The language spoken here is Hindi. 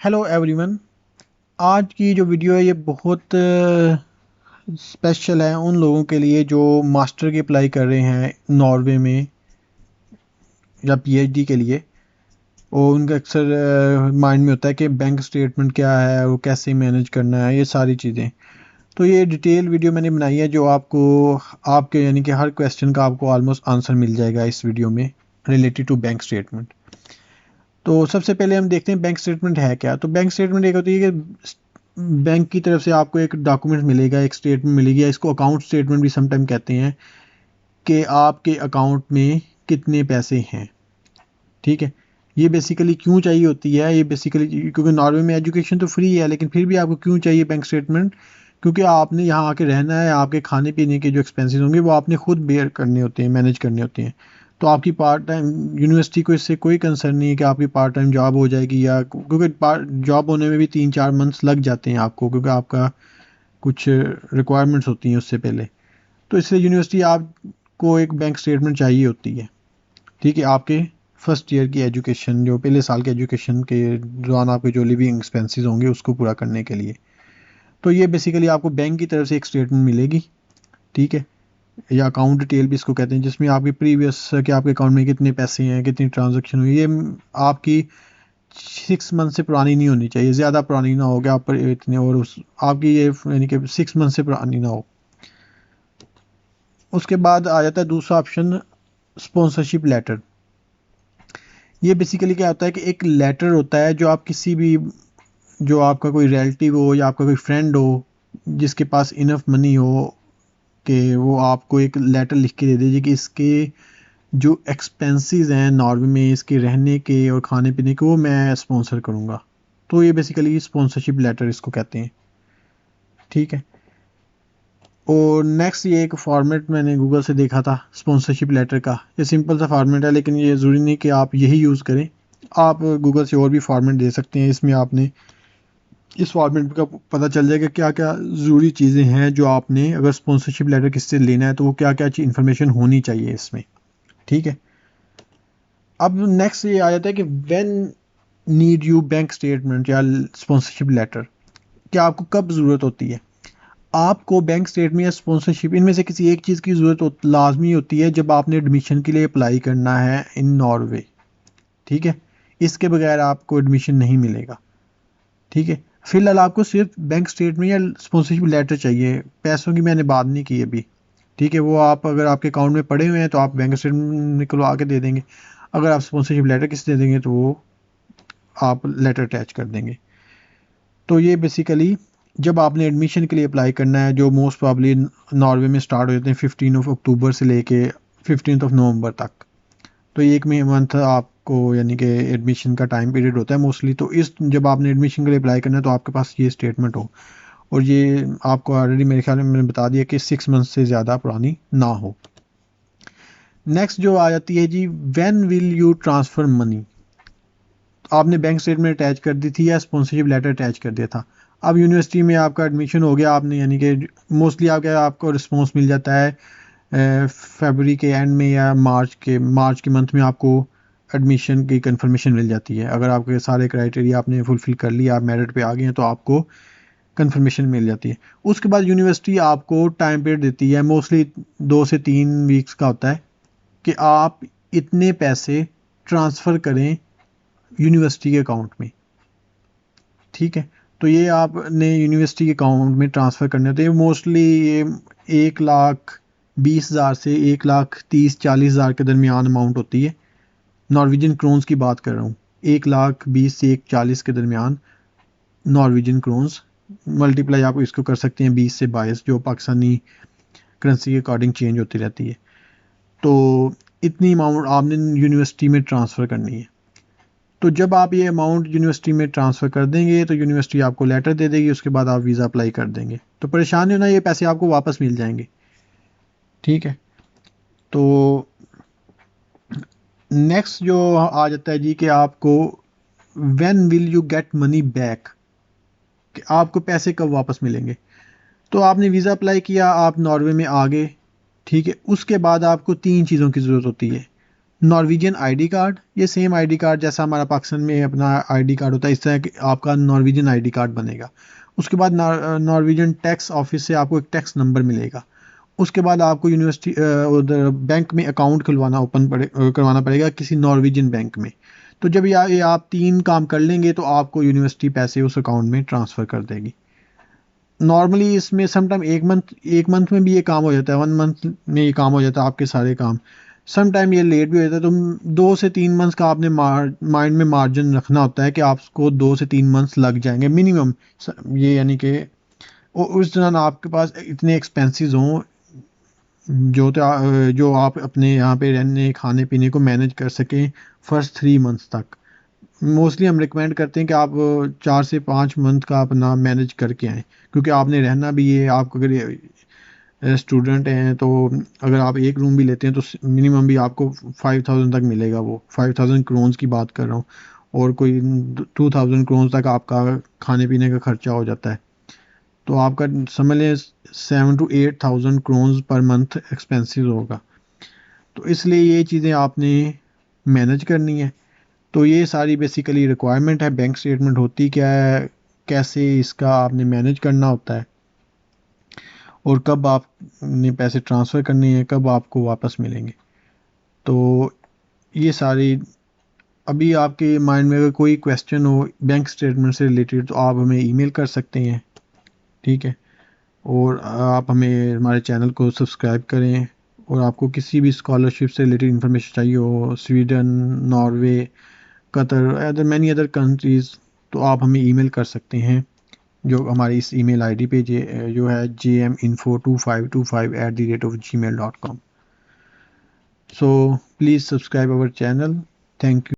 Hello everyone. आज की जो वीडियो है ये बहुत स्पेशल है उन लोगों के लिए जो मास्टर की अप्लाई कर रहे हैं नॉर्वे में या पीएचडी के लिए। और उनका अक्सर माइंड में होता है कि बैंक स्टेटमेंट क्या है, वो कैसे मैनेज करना है, ये सारी चीज़ें। तो ये डिटेल वीडियो मैंने बनाई है जो आपको आपके यानी कि हर क्वेश्चन का आपको ऑलमोस्ट आंसर मिल जाएगा इस वीडियो में रिलेटेड टू बैंक स्टेटमेंट। तो सबसे पहले हम देखते हैं बैंक स्टेटमेंट है क्या। तो बैंक स्टेटमेंट एक होती है कि बैंक की तरफ से आपको एक डॉक्यूमेंट मिलेगा, एक स्टेटमेंट मिलेगी, इसको अकाउंट स्टेटमेंट भी समटाइम कहते हैं, कि आपके अकाउंट में कितने पैसे हैं। ठीक है, ये बेसिकली क्यों चाहिए होती है, ये बेसिकली क्योंकि नॉर्वे में एजुकेशन तो फ्री है, लेकिन फिर भी आपको क्यों चाहिए बैंक स्टेटमेंट, क्योंकि आपने यहाँ आके रहना है, आपके खाने पीने के जो एक्सपेंसेस होंगे वो आपने खुद बेयर करने होते हैं, मैनेज करने होते हैं। तो आपकी पार्ट टाइम यूनिवर्सिटी को इससे कोई कंसर्न नहीं है कि आपकी पार्ट टाइम जॉब हो जाएगी, या क्योंकि जॉब होने में भी 3-4 मंथ्स लग जाते हैं आपको, क्योंकि आपका कुछ रिक्वायरमेंट्स होती हैं उससे पहले। तो इसलिए यूनिवर्सिटी आपको एक बैंक स्टेटमेंट चाहिए होती है। ठीक है, आपके फर्स्ट ईयर की एजुकेशन, जो पहले साल के एजुकेशन के दौरान आपके जो लिविंग एक्सपेंसेस होंगे उसको पूरा करने के लिए। तो ये बेसिकली आपको बैंक की तरफ से एक स्टेटमेंट मिलेगी। ठीक है, या अकाउंट डिटेल भी इसको कहते हैं, जिसमें आपके प्रीवियस कि आपके अकाउंट में कितने पैसे हैं, कितनी ट्रांजैक्शन हुई। ये आपकी 6 मंथ से पुरानी नहीं होनी चाहिए, ज़्यादा पुरानी ना हो, कि आप पर इतने और उस आपकी ये यानी कि 6 मंथ से पुरानी ना हो। उसके बाद आ जाता है दूसरा ऑप्शन, स्पॉन्सरशिप लेटर। ये बेसिकली क्या होता है कि एक लेटर होता है जो आप किसी भी, जो आपका कोई रिलेटिव हो या आपका कोई फ्रेंड हो जिसके पास इनफ मनी हो, कि वो आपको एक लेटर लिख के दे दीजिए कि इसके जो एक्सपेंसेस हैं नॉर्वे में, इसके रहने के और खाने पीने के, वो मैं स्पॉन्सर करूँगा। तो ये बेसिकली स्पॉन्सरशिप लेटर इसको कहते हैं। ठीक है, और नेक्स्ट ये एक फॉर्मेट मैंने गूगल से देखा था स्पॉन्सरशिप लेटर का। ये सिंपल सा फॉर्मेट है, लेकिन ये ज़रूरी नहीं कि आप यही यूज़ करें, आप गूगल से और भी फॉर्मेट दे सकते हैं। इसमें आपने इस फॉर्मेट का पता चल जाएगा क्या क्या ज़रूरी चीज़ें हैं जो आपने, अगर स्पॉन्सरशिप लेटर किससे लेना है तो वो क्या क्या इन्फॉर्मेशन होनी चाहिए इसमें। ठीक है, अब नेक्स्ट ये आ जाता है कि when need you bank statement या स्पॉन्सरशिप लेटर, क्या आपको कब ज़रूरत होती है। आपको बैंक स्टेटमेंट या स्पॉन्सरशिप इनमें से किसी एक चीज़ की ज़रूरत लाजमी होती है जब आपने एडमिशन के लिए अप्लाई करना है इन नॉर्वे। ठीक है, इसके बगैर आपको एडमिशन नहीं मिलेगा। ठीक है, फिलहाल आपको सिर्फ बैंक स्टेटमेंट या स्पॉन्सरशिप लेटर चाहिए, पैसों की मैंने बात नहीं की अभी। ठीक है, वो आप अगर आपके अकाउंट में पड़े हुए हैं तो आप बैंक स्टेटमेंट निकलवा के दे देंगे, अगर आप स्पॉन्सरशिप लेटर किसी दे देंगे तो वो आप लेटर अटैच कर देंगे। तो ये बेसिकली जब आपने एडमिशन के लिए अप्लाई करना है, जो मोस्ट प्रॉब्ली नॉर्वे में स्टार्ट हो जाते हैं 15 अक्टूबर से लेके 15 नवंबर तक। तो एक में मंथ आपको यानी कि एडमिशन का टाइम पीरियड होता है मोस्टली। तो इस जब आपने एडमिशन के लिए अप्लाई करना है तो आपके पास ये स्टेटमेंट हो, और ये आपको ऑलरेडी मेरे ख्याल में मैंने बता दिया कि 6 मंथ से ज़्यादा पुरानी ना हो। नेक्स्ट जो आ जाती है जी, when will you transfer money. आपने बैंक स्टेटमेंट अटैच कर दी थी या स्पॉन्सरशिप लेटर अटैच कर दिया था। अब यूनिवर्सिटी में आपका एडमिशन हो गया, आपने यानी कि मोस्टली आपको रिस्पॉन्स मिल जाता है फरवरी के एंड में या मार्च के मंथ में आपको एडमिशन की कंफर्मेशन मिल जाती है। अगर आपके सारे क्राइटेरिया आपने फुलफ़िल कर लिया, आप मेरिट पे आ गए हैं, तो आपको कंफर्मेशन मिल जाती है। उसके बाद यूनिवर्सिटी आपको टाइम पीरियड देती है, मोस्टली 2 से 3 वीक्स का होता है, कि आप इतने पैसे ट्रांसफ़र करें यूनिवर्सिटी के अकाउंट में। ठीक है, तो ये आपने यूनिवर्सिटी के अकाउंट में ट्रांसफ़र करने होते हैं। मोस्टली ये 1,20,000 से 1,30,000-40,000 के दरमियान अमाउंट होती है। नॉर्वेजियन क्रोन्स की बात कर रहा हूँ, 1,20,000 से 1,40,000 के दरमियान नॉर्वेजियन क्रोन्स। मल्टीप्लाई आप इसको कर सकते हैं 20 से 22, जो पाकिस्तानी करेंसी के अकॉर्डिंग चेंज होती रहती है। तो इतनी अमाउंट आपने यूनिवर्सिटी में ट्रांसफ़र करनी है। तो जब आप ये अमाउंट यूनिवर्सिटी में ट्रांसफ़र कर देंगे तो यूनिवर्सिटी आपको लेटर दे देगी, उसके बाद आप वीज़ा अप्लाई कर देंगे। तो परेशान नहीं होना, ये पैसे आपको वापस मिल जाएंगे। ठीक है, तो नेक्स्ट जो आ जाता है जी, कि आपको when will you get money back, कि आपको पैसे कब वापस मिलेंगे। तो आपने वीज़ा अप्लाई किया, आप नॉर्वे में आ गए। ठीक है, उसके बाद आपको 3 चीज़ों की ज़रूरत होती है। नॉर्वेजियन आईडी कार्ड, ये सेम आईडी कार्ड जैसा हमारा पाकिस्तान में अपना आईडी कार्ड होता है, इस तरह कि आपका नॉर्वेजियन आईडी कार्ड बनेगा। उसके बाद नॉर्वेजियन टैक्स ऑफिस से आपको एक टैक्स नंबर मिलेगा। उसके बाद आपको यूनिवर्सिटी उधर बैंक में अकाउंट खुलवाना करवाना पड़ेगा किसी नॉर्वेजियन बैंक में। तो जब ये आप 3 काम कर लेंगे तो आपको यूनिवर्सिटी पैसे उस अकाउंट में ट्रांसफ़र कर देगी। नॉर्मली इसमें समटाइम एक मंथ में भी ये काम हो जाता है, 1 मंथ में ये काम हो जाता है आपके सारे काम। समटाइम ये लेट भी हो जाता है, तो 2 से 3 मंथ्स का आपने माइंड में मार्जिन रखना होता है कि आपको 2 से 3 मंथ्स लग जाएंगे मिनिमम। ये यानी कि उस दौरान आपके पास इतने एक्सपेंसेस हों जो आप अपने यहाँ पे रहने खाने पीने को मैनेज कर सकें फर्स्ट 3 मंथ्स तक। मोस्टली हम रिकमेंड करते हैं कि आप 4 से 5 मंथ का अपना मैनेज करके आएँ, क्योंकि आपने रहना भी है। आप अगर स्टूडेंट हैं तो अगर आप एक रूम भी लेते हैं तो मिनिमम भी आपको 5000 तक मिलेगा, वो 5000 क्रोन्स की बात कर रहा हूँ, और कोई 2000 क्रोन्स तक आपका खाने पीने का खर्चा हो जाता है। तो आपका समझ लें 7 to 8000 crowns per month expensive होगा। तो इसलिए ये चीज़ें आपने मैनेज करनी है। तो ये सारी बेसिकली रिक्वायरमेंट है। बैंक स्टेटमेंट होती क्या है, कैसे इसका आपने मैनेज करना होता है, और कब आपने पैसे ट्रांसफ़र करने हैं, कब आपको वापस मिलेंगे। तो ये सारी, अभी आपके माइंड में अगर कोई क्वेश्चन हो बैंक स्टेटमेंट से रिलेटेड तो आप हमें ईमेल कर सकते हैं, ठीक है। और आप हमें हमारे चैनल को सब्सक्राइब करें, और आपको किसी भी स्कॉलरशिप से रिलेटेड इन्फॉर्मेशन चाहिए हो, Sweden, Norway, Qatar, other many other countries, तो आप हमें ईमेल कर सकते हैं, जो हमारी इस ईमेल आईडी पे जो है jminfo2525@gmail.com। So please subscribe our channel. Thank you.